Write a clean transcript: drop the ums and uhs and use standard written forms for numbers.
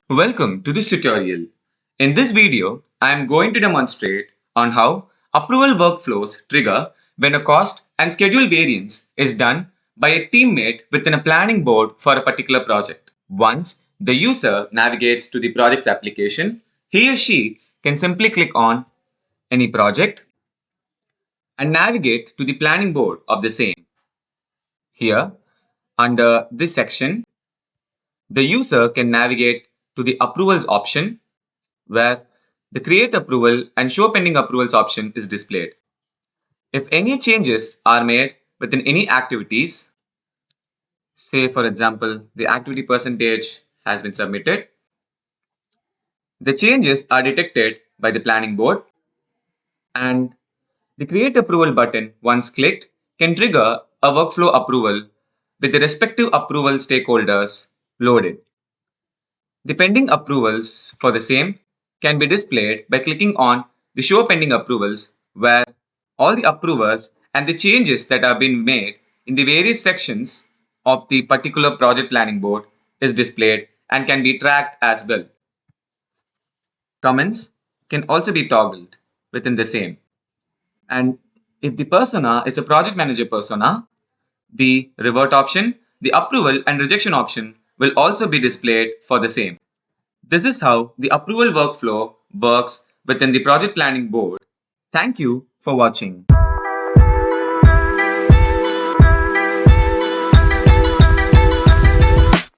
Welcome to this tutorial. In this video, I am going to demonstrate on how approval workflows trigger when a cost and schedule variance is done by a teammate within a planning board for a particular project. Once the user navigates to the project's application, he or she can simply click on any project and navigate to the planning board of the same. Here, under this section, the user can navigate to the approvals option where the create approval and show pending approvals option is displayed. If any changes are made within any activities, say for example, the activity percentage has been submitted, the changes are detected by the planning board and the create approval button once clicked can trigger a workflow approval with the respective approval stakeholders loaded. The pending approvals for the same can be displayed by clicking on the Show Pending Approvals, where all the approvers and the changes that have been made in the various sections of the particular project planning board is displayed and can be tracked as well. Comments can also be toggled within the same. And if the persona is a project manager persona, the revert option, the approval and rejection option will also be displayed for the same. This is how the approval workflow works within the project planning board. Thank you for watching.